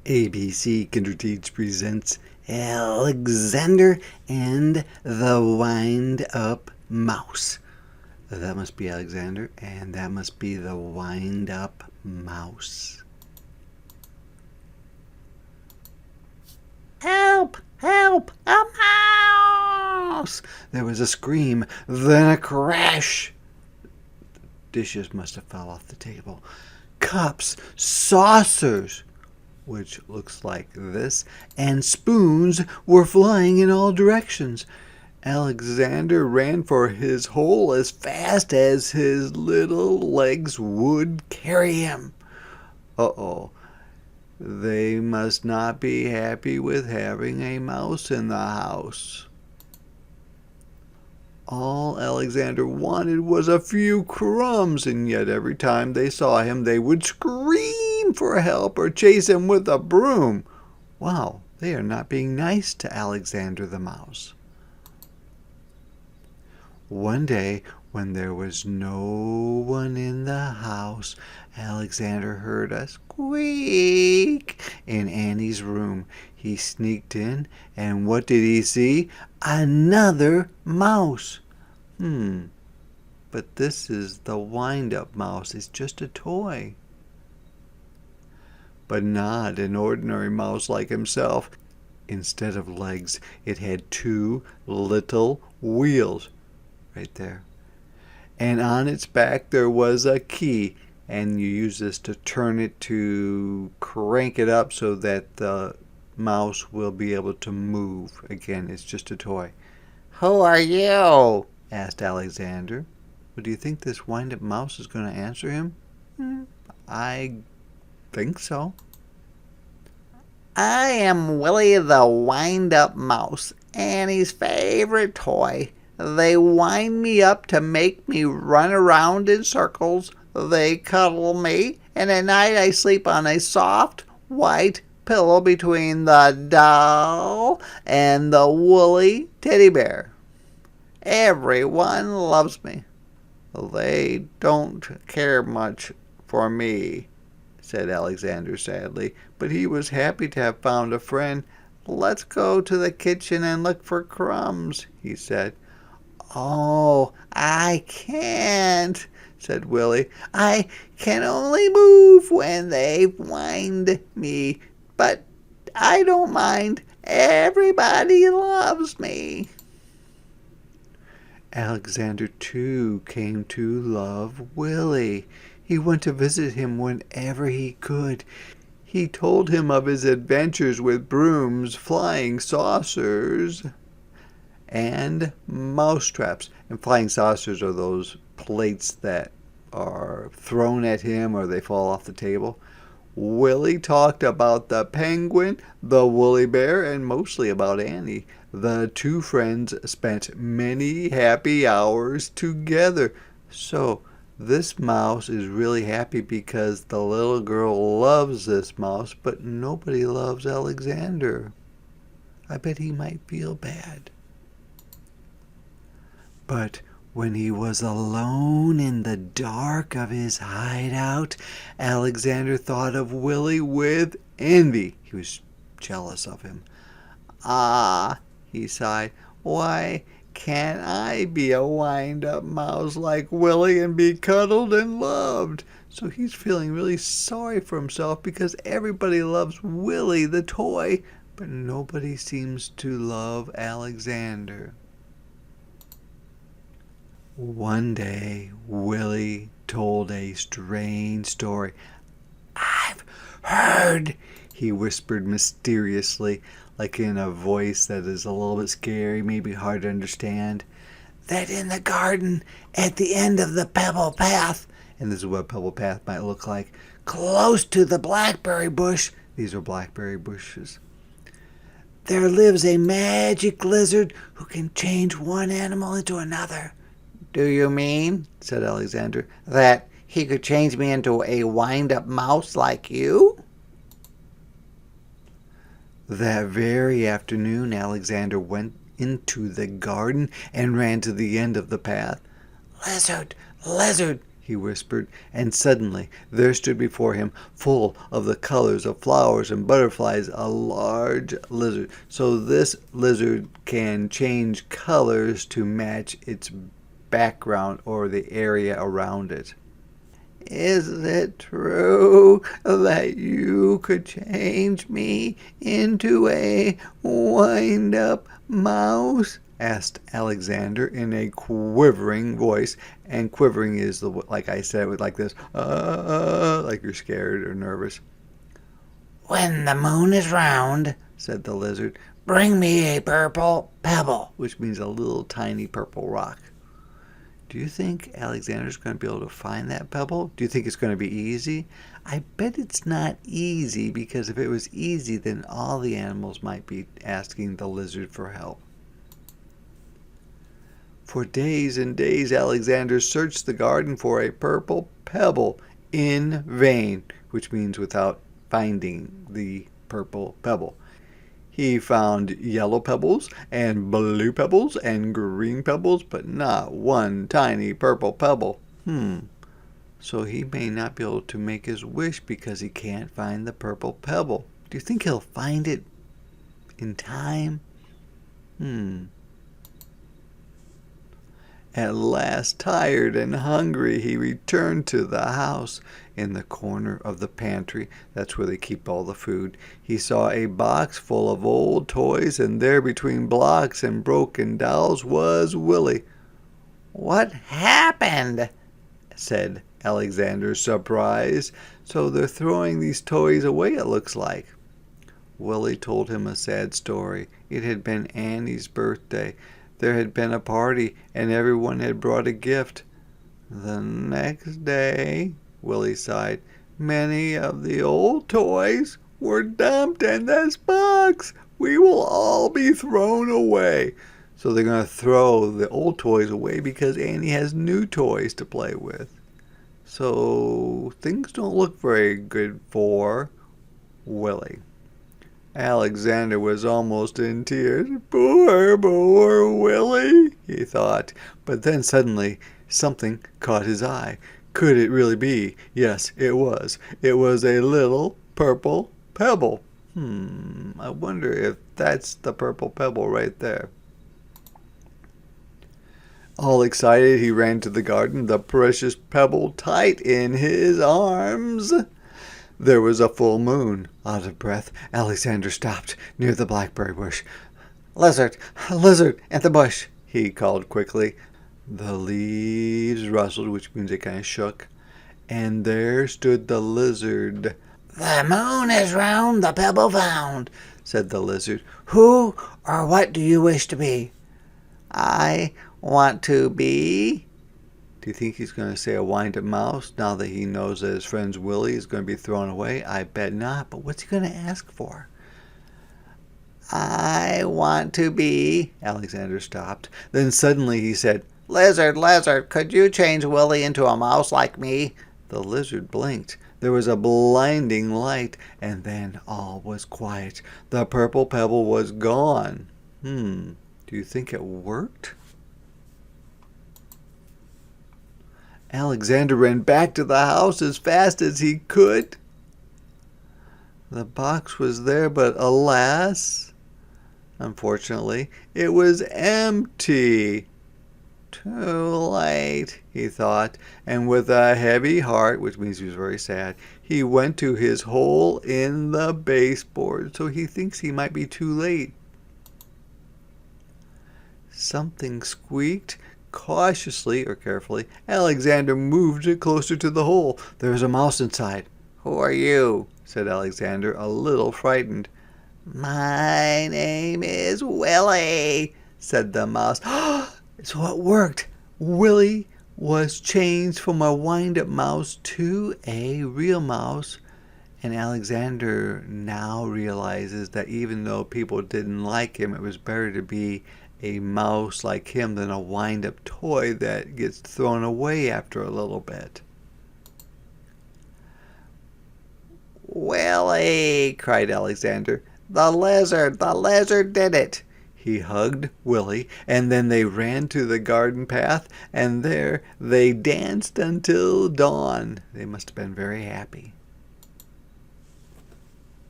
ABC Kinderteach presents Alexander and the Wind-Up Mouse. That must be Alexander, and that must be the Wind-Up Mouse. Help! Help! A mouse! There was a scream, then a crash. Dishes must have fell off the table. Cups, saucers, which looks like this, and spoons were flying in all directions. Alexander ran for his hole as fast as his little legs would carry him. Uh-oh. They must not be happy with having a mouse in the house. All Alexander wanted was a few crumbs, and yet every time they saw him, they would scream for help or chase him with a broom. Wow, they are not being nice to Alexander the mouse. One day, when there was no one in the house, Alexander heard a squeak in Annie's room. He sneaked in, and what did he see? Another mouse. But this is the wind-up mouse. It's just a toy. But not an ordinary mouse like himself. Instead of legs, it had two little wheels right there. And on its back there was a key, and you use this to turn it to crank it up so that the mouse will be able to move. Again, it's just a toy. "Who are you?" asked Alexander. Well, do you think this wind-up mouse is going to answer him? I think so. "I am Willie the Wind-Up Mouse, Annie's favorite toy. They wind me up to make me run around in circles. They cuddle me, and at night I sleep on a soft, white pillow between the doll and the woolly teddy bear. Everyone loves me. They don't care much for me," said Alexander sadly, but he was happy to have found a friend. "Let's go to the kitchen and look for crumbs," he said. "Oh, I can't," said Willie. "I can only move when they wind me, but I don't mind. Everybody loves me." Alexander, too, came to love Willie. He went to visit him whenever he could. He told him of his adventures with brooms, flying saucers, and mousetraps. And flying saucers are those plates that are thrown at him or they fall off the table. Willie talked about the penguin, the woolly bear, and mostly about Annie. The two friends spent many happy hours together. So this mouse is really happy because the little girl loves this mouse, but nobody loves Alexander. I bet he might feel bad. But when he was alone in the dark of his hideout, Alexander thought of Willie with envy. He was jealous of him. "Ah," he sighed, "why can't I be a wind-up mouse like Willie and be cuddled and loved?" So he's feeling really sorry for himself because everybody loves Willie the toy, but nobody seems to love Alexander. One day, Willie told a strange story. "I've heard," he whispered mysteriously, like in a voice that is a little bit scary, maybe hard to understand, "that in the garden at the end of the pebble path," and this is what a pebble path might look like, "close to the blackberry bush," these are blackberry bushes, "there lives a magic lizard who can change one animal into another." "Do you mean," said Alexander, "that he could change me into a wind-up mouse like you?" That very afternoon, Alexander went into the garden and ran to the end of the path. "Lizard, lizard," he whispered, and suddenly there stood before him, full of the colors of flowers and butterflies, a large lizard. So this lizard can change colors to match its background or the area around it. Is it true that you could change me into a wind-up mouse? Asked Alexander in a quivering voice. And quivering is, like I said, with like this, like you're scared or nervous. When the moon is round, said the lizard, bring me a purple pebble, which means a little tiny purple rock. Do you think Alexander's going to be able to find that pebble? Do you think it's going to be easy? I bet it's not easy, because if it was easy, then all the animals might be asking the lizard for help. For days and days, Alexander searched the garden for a purple pebble in vain, which means without finding the purple pebble. He found yellow pebbles and blue pebbles and green pebbles, but not one tiny purple pebble. So he may not be able to make his wish because he can't find the purple pebble. Do you think he'll find it in time? At last, tired and hungry, he returned to the house. In the corner of the pantry, that's where they keep all the food, he saw a box full of old toys, and there between blocks and broken dolls was Willie. What happened? Said Alexander, surprised. So they're throwing these toys away, it looks like. Willie told him a sad story. It had been Annie's birthday. There had been a party, and everyone had brought a gift. The next day, Willie sighed, many of the old toys were dumped in this box. We will all be thrown away. So they're going to throw the old toys away because Annie has new toys to play with. So things don't look very good for Willie. Alexander was almost in tears. Poor Willie, he thought. But then suddenly something caught his eye. Could it really be? Yes, it was. It was a little purple pebble. I wonder if that's the purple pebble right there. All excited, he ran to the garden, the precious pebble tight in his arms. There was a full moon. Out of breath, Alexander stopped near the blackberry bush. Lizard, lizard at the bush, he called quickly. The leaves rustled, which means they kind of shook, and there stood the lizard. The moon is round, the pebble found, said the lizard. Who or what do you wish to be? I want to be... Do you think he's going to say a wind-up mouse now that he knows that his friend Willie is going to be thrown away? I bet not, but what's he going to ask for? I want to be... Alexander stopped. Then suddenly he said, Lizard, lizard, could you change Willie into a mouse like me? The lizard blinked. There was a blinding light, and then all was quiet. The purple pebble was gone. Do you think it worked? Alexander ran back to the house as fast as he could. The box was there, but alas, unfortunately, it was empty. Too late, he thought, and with a heavy heart, which means he was very sad, he went to his hole in the baseboard, so he thinks he might be too late. Something squeaked. Cautiously, or carefully, Alexander moved it closer to the hole. There was a mouse inside. Who are you? Said Alexander, a little frightened. My name is Willie, said the mouse. So it worked. Willie was changed from a wind-up mouse to a real mouse. And Alexander now realizes that even though people didn't like him, it was better to be a mouse like him than a wind-up toy that gets thrown away after a little bit. Willie, cried Alexander, the lizard did it. He hugged Willie, and then they ran to the garden path, and there they danced until dawn. They must have been very happy.